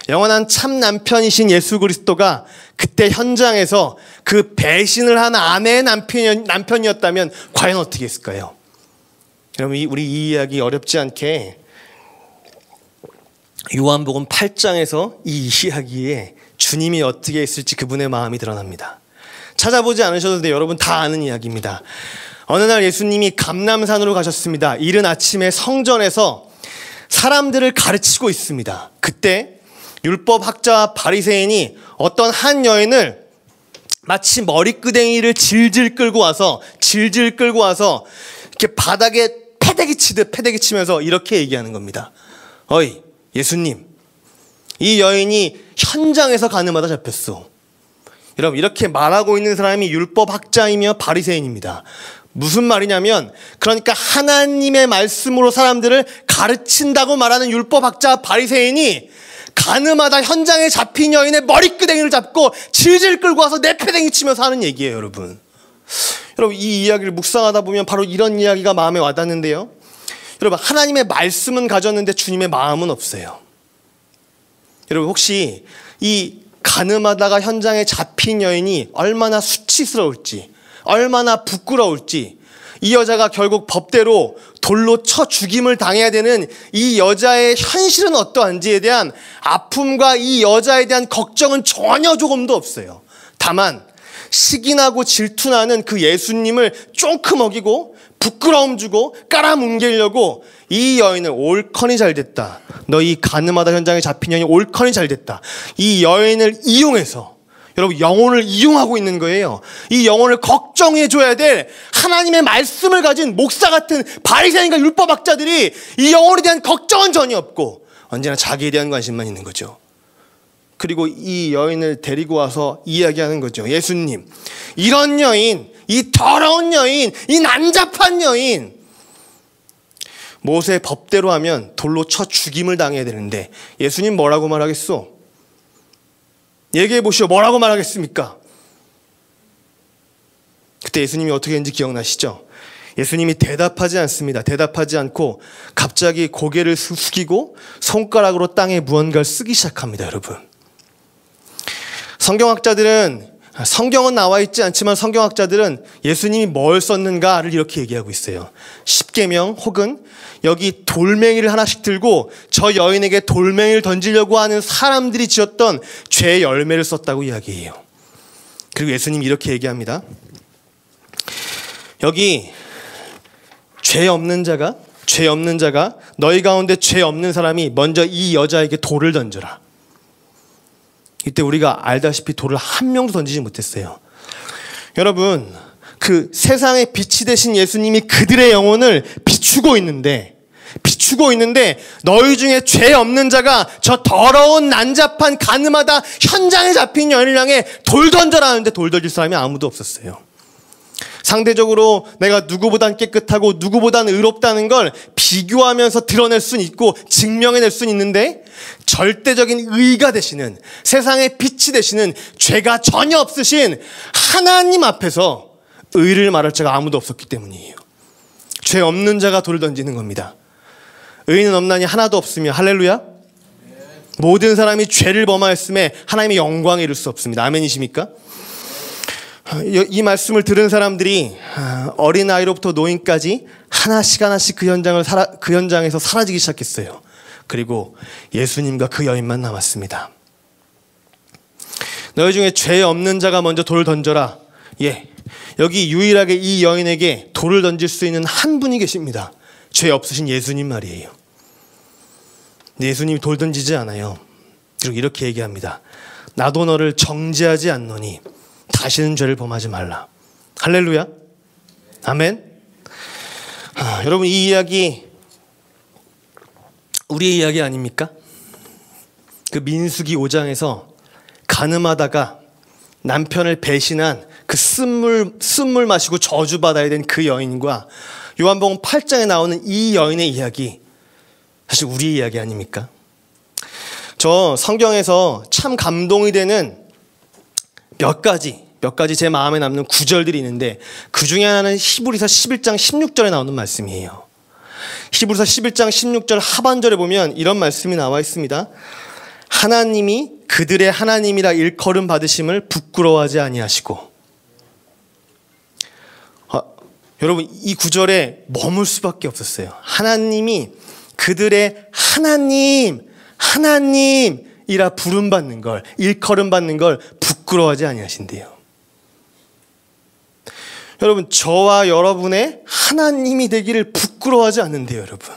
영원한 참 남편이신 예수 그리스도가 그때 현장에서 그 배신을 한 아내의 남편이었다면 과연 어떻게 했을까요? 여러분 우리 이 이야기 어렵지 않게 요한복음 8장에서 이 이야기에 주님이 어떻게 했을지 그분의 마음이 드러납니다. 찾아보지 않으셔도 돼요. 여러분 다 아는 이야기입니다. 어느 날 예수님이 감람산으로 가셨습니다. 이른 아침에 성전에서 사람들을 가르치고 있습니다. 그때 율법학자와 바리새인이 어떤 한 여인을 마치 머리끄댕이를 질질 끌고 와서 이렇게 바닥에 패대기 치면서 이렇게 얘기하는 겁니다. 어이 예수님, 이 여인이 현장에서 가늠하다 잡혔어. 여러분 이렇게 말하고 있는 사람이 율법학자이며 바리새인입니다. 무슨 말이냐면, 그러니까 하나님의 말씀으로 사람들을 가르친다고 말하는 율법학자 바리새인이 가늠하다 현장에 잡힌 여인의 머리끄댕이를 잡고 질질 끌고 와서 내 패댕이 치면서 하는 얘기예요. 여러분 이 이야기를 묵상하다 보면 바로 이런 이야기가 마음에 와닿는데요. 여러분 하나님의 말씀은 가졌는데 주님의 마음은 없어요. 여러분 혹시 이 가늠하다가 현장에 잡힌 여인이 얼마나 수치스러울지, 얼마나 부끄러울지, 이 여자가 결국 법대로 돌로 쳐 죽임을 당해야 되는 이 여자의 현실은 어떠한지에 대한 아픔과 이 여자에 대한 걱정은 전혀 조금도 없어요. 다만 시기나고 질투나는 그 예수님을 쫑크 먹이고 부끄러움 주고 깔아뭉개려고 이 여인을 옳거니 잘됐다, 너 이 가늠하다 현장에 잡힌 여인이 옳거니 잘됐다, 이 여인을 이용해서 여러분 영혼을 이용하고 있는 거예요. 이 영혼을 걱정해줘야 될 하나님의 말씀을 가진 목사 같은 바리새인과 율법학자들이 이 영혼에 대한 걱정은 전혀 없고 언제나 자기에 대한 관심만 있는 거죠. 그리고 이 여인을 데리고 와서 이야기하는 거죠. 예수님, 이런 여인, 이 더러운 여인, 이 난잡한 여인, 모세 법대로 하면 돌로 쳐 죽임을 당해야 되는데 예수님 뭐라고 말하겠소? 얘기해 보시오. 뭐라고 말하겠습니까? 그때 예수님이 어떻게 했는지 기억나시죠? 예수님이 대답하지 않습니다. 대답하지 않고 갑자기 고개를 숙이고 손가락으로 땅에 무언가를 쓰기 시작합니다. 여러분, 성경은 나와 있지 않지만 성경학자들은 예수님이 뭘 썼는가를 이렇게 얘기하고 있어요. 십계명 혹은 여기 돌멩이를 하나씩 들고 저 여인에게 돌멩이를 던지려고 하는 사람들이 지었던 죄의 열매를 썼다고 이야기해요. 그리고 예수님이 이렇게 얘기합니다. 여기 죄 없는 자가 너희 가운데 죄 없는 사람이 먼저 이 여자에게 돌을 던져라. 이때 우리가 알다시피 돌을 한 명도 던지지 못했어요. 여러분, 그 세상의 빛이 되신 예수님이 그들의 영혼을 비추고 있는데 너희 중에 죄 없는 자가 저 더러운 난잡한 가늠하다 현장에 잡힌 여인을 향해 돌 던져라 하는데 돌 던질 사람이 아무도 없었어요. 상대적으로 내가 누구보단 깨끗하고 누구보단 의롭다는 걸 비교하면서 드러낼 수는 있고 증명해낼 수는 있는데 절대적인 의가 되시는, 세상의 빛이 되시는, 죄가 전혀 없으신 하나님 앞에서 의를 말할 자가 아무도 없었기 때문이에요. 죄 없는 자가 돌을 던지는 겁니다. 의인은 없나니 하나도 없으며 할렐루야. 모든 사람이 죄를 범하였음에 하나님의 영광에 이를 수 없습니다. 아멘이십니까? 이 말씀을 들은 사람들이 어린아이로부터 노인까지 하나씩 그 현장에서 사라지기 시작했어요. 그리고 예수님과 그 여인만 남았습니다. 너희 중에 죄 없는 자가 먼저 돌을 던져라. 여기 유일하게 이 여인에게 돌을 던질 수 있는 한 분이 계십니다. 죄 없으신 예수님 말이에요. 근데 예수님이 돌 던지지 않아요. 그리고 이렇게 얘기합니다. 나도 너를 정죄하지 않노니 다시는 죄를 범하지 말라. 할렐루야. 아멘. 여러분, 이 이야기 우리의 이야기 아닙니까? 그 민수기 5장에서 가늠하다가 남편을 배신한 그 쓴물 마시고 저주받아야 된 그 여인과 요한복음 8장에 나오는 이 여인의 이야기, 사실 우리의 이야기 아닙니까? 저 성경에서 참 감동이 되는 몇 가지 제 마음에 남는 구절들이 있는데 그 중에 하나는 히브리서 11장 16절에 나오는 말씀이에요. 히브리서 11장 16절 하반절에 보면 이런 말씀이 나와 있습니다. 하나님이 그들의 하나님이라 일컬음 받으심을 부끄러워하지 아니하시고. 여러분, 이 구절에 머물 수밖에 없었어요. 하나님이 그들의 하나님이라 부름받는 걸, 일컬음 받는 걸 부끄러워하지 아니하신대요. 여러분, 저와 여러분의 하나님이 되기를 부끄러워하지 않는데요, 여러분.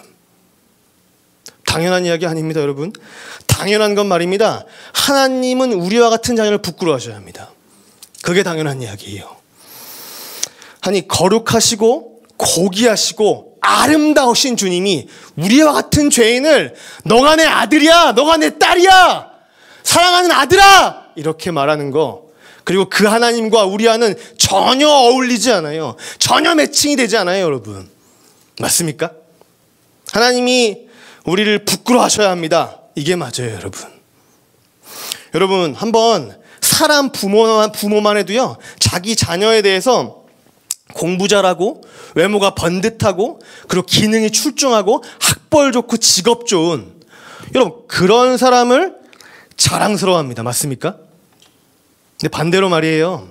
당연한 이야기 아닙니다, 여러분. 당연한 건 말입니다. 하나님은 우리와 같은 자녀를 부끄러워하셔야 합니다. 그게 당연한 이야기예요. 아니, 거룩하시고 고귀하시고 아름다우신 주님이 우리와 같은 죄인을 너가 내 아들이야, 너가 내 딸이야, 사랑하는 아들아, 이렇게 말하는 거, 그리고 그 하나님과 우리와는 전혀 어울리지 않아요. 전혀 매칭이 되지 않아요, 여러분. 맞습니까? 하나님이 우리를 부끄러워하셔야 합니다. 이게 맞아요, 여러분. 여러분, 한번 사람 부모만 해도요, 자기 자녀에 대해서 공부 잘하고 외모가 번듯하고 그리고 기능이 출중하고 학벌 좋고 직업 좋은, 여러분, 그런 사람을 자랑스러워합니다. 맞습니까? 근데 반대로 말이에요.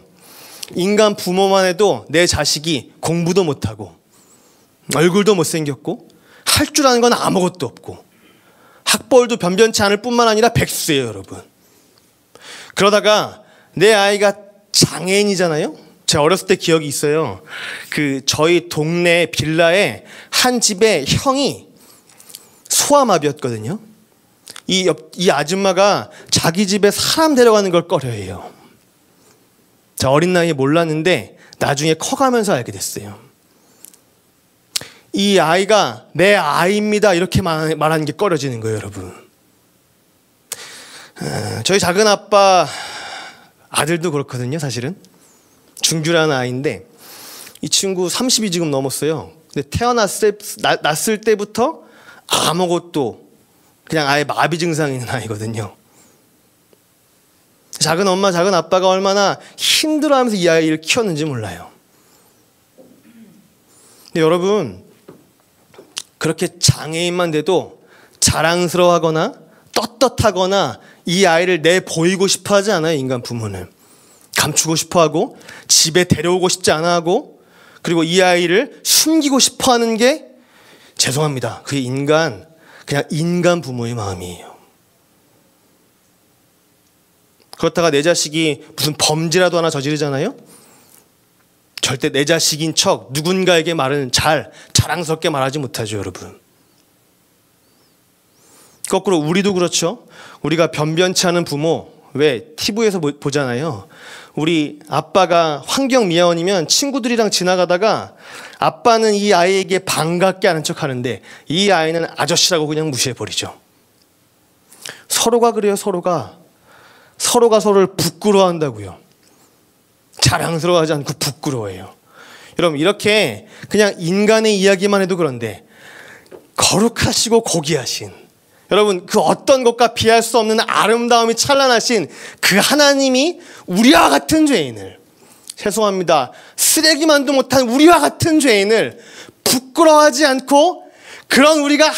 인간 부모만 해도 내 자식이 공부도 못하고 얼굴도 못생겼고 할 줄 아는 건 아무것도 없고 학벌도 변변치 않을 뿐만 아니라 백수예요, 여러분. 그러다가 내 아이가 장애인이잖아요. 제가 어렸을 때 기억이 있어요. 저희 동네 빌라에 한 집에 형이 소아마비였거든요. 이 아줌마가 자기 집에 사람 데려가는 걸 꺼려해요. 자, 어린 나이에 몰랐는데 나중에 커가면서 알게 됐어요. 이 아이가 내 아이입니다 이렇게 말하는 게 꺼려지는 거예요, 여러분. 저희 작은 아빠 아들도 그렇거든요, 사실은. 중규라는 아이인데 이 친구 30이 지금 넘었어요. 근데 낳았을 때부터 아무것도, 그냥 아예 마비 증상이 있는 아이거든요. 작은 엄마, 작은 아빠가 얼마나 힘들어하면서 이 아이를 키웠는지 몰라요. 근데 여러분, 그렇게 장애인만 돼도 자랑스러워하거나 떳떳하거나 이 아이를 내보이고 싶어 하지 않아요, 인간 부모는. 감추고 싶어 하고 집에 데려오고 싶지 않아 하고, 그리고 이 아이를 숨기고 싶어 하는 게, 죄송합니다, 그게 그냥 인간 부모의 마음이에요. 그렇다가 내 자식이 무슨 범죄라도 하나 저지르잖아요? 절대 내 자식인 척 누군가에게 말은 자랑스럽게 말하지 못하죠, 여러분. 거꾸로 우리도 그렇죠. 우리가 변변치 않은 부모, 왜 TV에서 보잖아요. 우리 아빠가 환경미화원이면 친구들이랑 지나가다가 아빠는 이 아이에게 반갑게 하는 척 하는데 이 아이는 아저씨라고 그냥 무시해버리죠. 서로가 그래요. 서로가 서로를 부끄러워한다고요. 자랑스러워하지 않고 부끄러워해요. 여러분, 이렇게 그냥 인간의 이야기만 해도 그런데 거룩하시고 고귀하신, 여러분, 그 어떤 것과 비할 수 없는 아름다움이 찬란하신 그 하나님이 우리와 같은 죄인을, 죄송합니다, 쓰레기만도 못한 우리와 같은 죄인을 부끄러워하지 않고 그런 우리가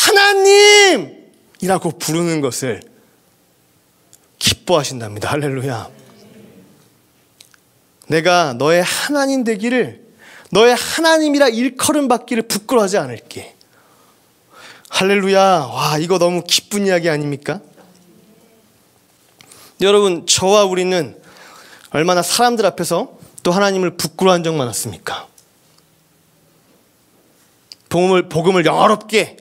하나님이라고 부르는 것을 기뻐하신답니다. 할렐루야. 내가 너의 하나님 되기를, 너의 하나님이라 일컬음 받기를 부끄러워하지 않을게. 할렐루야. 와, 이거 너무 기쁜 이야기 아닙니까? 여러분, 저와 우리는 얼마나 사람들 앞에서 또 하나님을 부끄러워한 적 많았습니까? 복음을 영화롭게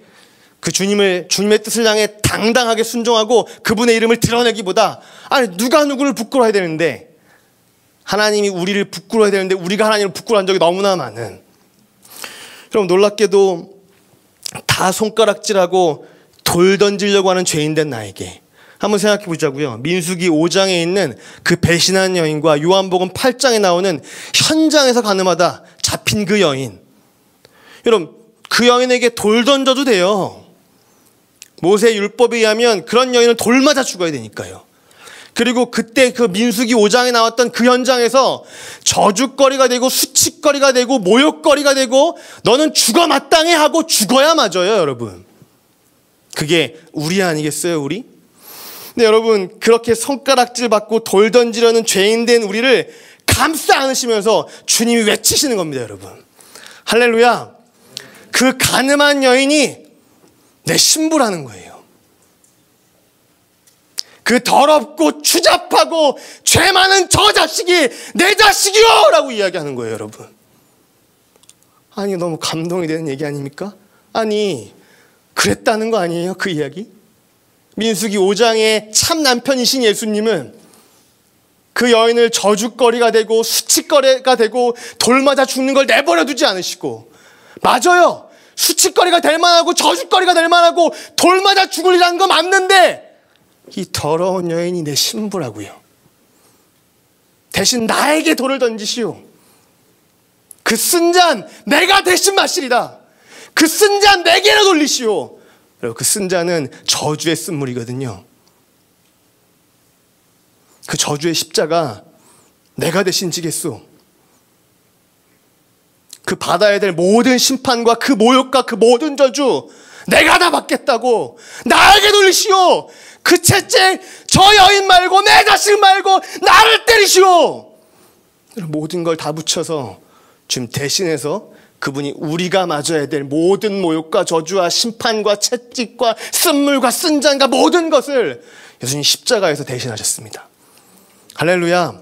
그 주님의 뜻을 향해 당당하게 순종하고 그분의 이름을 드러내기보다, 아니, 누가 누구를 부끄러워해야 되는데, 하나님이 우리를 부끄러워해야 되는데 우리가 하나님을 부끄러워한 적이 너무나 많은, 여러분, 놀랍게도 다 손가락질하고 돌 던지려고 하는 죄인 된 나에게 한번 생각해 보자고요. 민수기 5장에 있는 그 배신한 여인과 요한복음 8장에 나오는 현장에서 가늠하다 잡힌 그 여인, 여러분, 그 여인에게 돌 던져도 돼요. 모세 율법에 의하면 그런 여인은 돌 맞아 죽어야 되니까요. 그리고 그때 그 민수기 5장에 나왔던 그 현장에서 저주거리가 되고 수치거리가 되고 모욕거리가 되고 너는 죽어 마땅해 하고 죽어야 맞아요, 여러분. 그게 우리 아니겠어요, 우리? 근데 여러분, 그렇게 손가락질 받고 돌 던지려는 죄인 된 우리를 감싸 안으시면서 주님이 외치시는 겁니다, 여러분. 할렐루야. 그 가늠한 여인이 내 신부라는 거예요. 그 더럽고 추잡하고 죄 많은 저 자식이 내 자식이요! 라고 이야기하는 거예요, 여러분. 아니, 너무 감동이 되는 얘기 아닙니까? 아니, 그랬다는 거 아니에요, 그 이야기? 민수기 5장의 참 남편이신 예수님은 그 여인을 저주거리가 되고 수치거리가 되고 돌 맞아 죽는 걸 내버려 두지 않으시고, 맞아요, 수치거리가 될 만하고 저주거리가 될 만하고 돌 맞아 죽으리라는 거 맞는데, 이 더러운 여인이 내 신부라고요. 대신 나에게 돌을 던지시오. 그 쓴 잔 내가 대신 마시리다. 그 쓴 잔 내게로 돌리시오. 그 쓴 잔은 저주의 쓴물이거든요. 그 저주의 십자가 내가 대신 지겠소. 그 받아야 될 모든 심판과 그 모욕과 그 모든 저주 내가 다 받겠다고 나에게 돌리시오. 그 채찍 저 여인 말고 내 자식 말고 나를 때리시오. 모든 걸 다 붙여서 지금 대신해서 그분이 우리가 맞아야 될 모든 모욕과 저주와 심판과 채찍과 쓴물과 쓴잔과 모든 것을 예수님 십자가에서 대신하셨습니다. 할렐루야.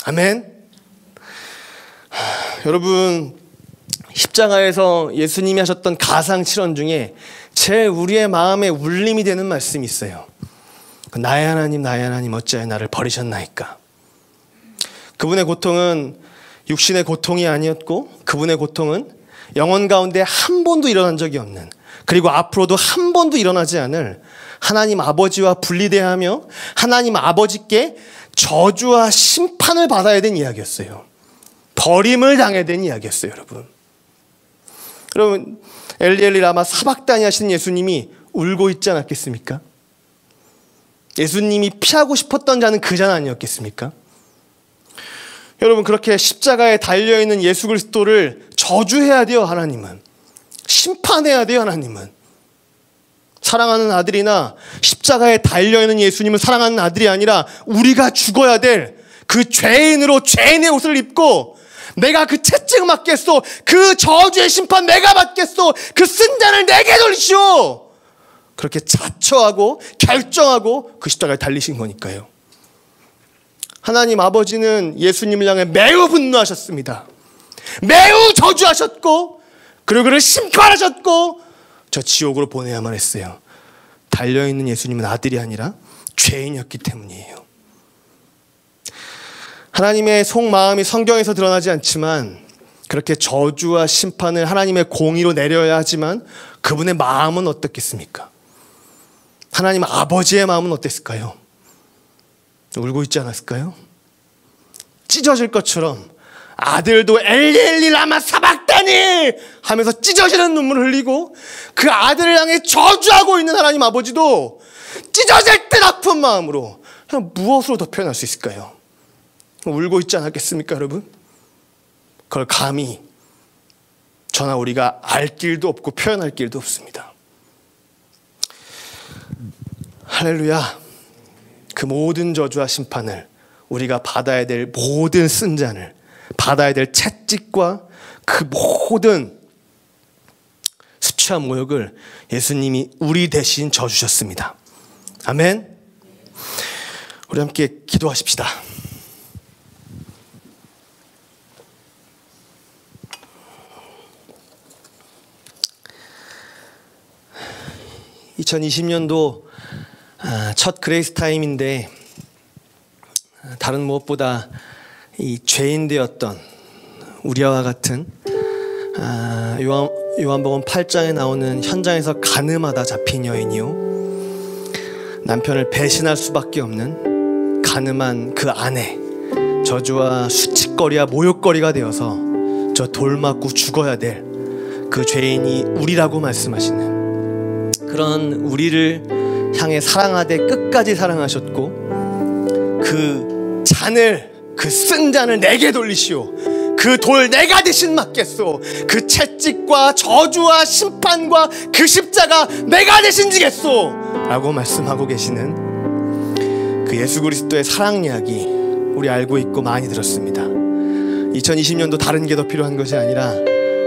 아멘. 여러분, 십자가에서 예수님이 하셨던 가상칠언 중에 제일 우리의 마음에 울림이 되는 말씀이 있어요. 나의 하나님 어찌하여 나를 버리셨나이까. 그분의 고통은 육신의 고통이 아니었고, 그분의 고통은 영혼 가운데 한 번도 일어난 적이 없는, 그리고 앞으로도 한 번도 일어나지 않을 하나님 아버지와 분리대하며 하나님 아버지께 저주와 심판을 받아야 된 이야기였어요. 버림을 당해야 된 이야기였어요, 여러분. 여러분, 엘리 라마 사박다니 하시는 예수님이 울고 있지 않았겠습니까? 예수님이 피하고 싶었던 자는 그 자는 아니었겠습니까? 여러분, 그렇게 십자가에 달려있는 예수 그리스도를 저주해야 돼요, 하나님은. 심판해야 돼요, 하나님은. 사랑하는 아들이나 십자가에 달려있는 예수님을 사랑하는 아들이 아니라 우리가 죽어야 될 그 죄인으로 죄인의 옷을 입고 내가 그 채찍 맞겠소, 그 저주의 심판 내가 받겠소, 그 쓴 잔을 내게 돌리시오. 그렇게 자처하고 결정하고 그 십자가에 달리신 거니까요. 하나님 아버지는 예수님을 향해 매우 분노하셨습니다. 매우 저주하셨고, 그리고 그를 심판하셨고 저 지옥으로 보내야만 했어요. 달려있는 예수님은 아들이 아니라 죄인이었기 때문이에요. 하나님의 속마음이 성경에서 드러나지 않지만 그렇게 저주와 심판을 하나님의 공의로 내려야 하지만 그분의 마음은 어떻겠습니까? 하나님 아버지의 마음은 어땠을까요? 울고 있지 않았을까요? 찢어질 것처럼 아들도 엘리 라마 사박다니 하면서 찢어지는 눈물을 흘리고 그 아들을 향해 저주하고 있는 하나님 아버지도 찢어질 듯 아픈 마음으로 무엇으로 더 표현할 수 있을까요? 울고 있지 않았겠습니까, 여러분? 그걸 감히 저나 우리가 알 길도 없고 표현할 길도 없습니다. 할렐루야. 그 모든 저주와 심판을 우리가 받아야 될 모든 쓴잔을 받아야 될 채찍과 그 모든 수치와 모욕을 예수님이 우리 대신 져주셨습니다. 아멘. 우리 함께 기도하십시다. (2020년도) 첫 그레이스 타임인데 다른 무엇보다 이 죄인 되었던 우리와 같은 요한복음 8장에 나오는 현장에서 가늠하다 잡힌 여인이요, 남편을 배신할 수밖에 없는 가늠한 그 아내, 저주와 수치거리와 모욕거리가 되어서 저 돌 맞고 죽어야 될 그 죄인이 우리라고 말씀하시는 그런 우리를 향해 사랑하되 끝까지 사랑하셨고 그 잔을, 그 쓴 잔을 내게 돌리시오. 그 돌 내가 대신 맞겠소. 그 채찍과 저주와 심판과 그 십자가 내가 대신 지겠소 라고 말씀하고 계시는 그 예수 그리스도의 사랑 이야기 우리 알고 있고 많이 들었습니다. 2020년도 다른 게 더 필요한 것이 아니라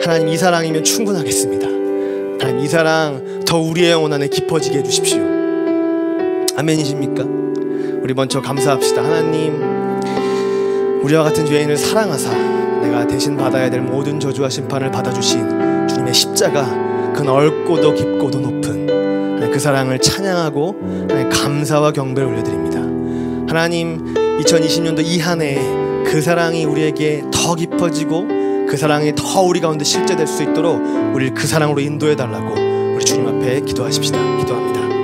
하나님 이 사랑이면 충분하겠습니다. 하나님 이 사랑 더 우리의 영혼 안에 깊어지게 해주십시오. 아멘이십니까? 우리 먼저 감사합시다. 하나님, 우리와 같은 죄인을 사랑하사 내가 대신 받아야 될 모든 저주와 심판을 받아주신 주님의 십자가, 그 넓고도 깊고도 높은 그 사랑을 찬양하고 감사와 경배를 올려드립니다. 하나님, 2020년도 이 한 해에 그 사랑이 우리에게 더 깊어지고 그 사랑이 더 우리 가운데 실제될 수 있도록 우리를 그 사랑으로 인도해달라고 우리 주님 앞에 기도하십시다. 기도합니다.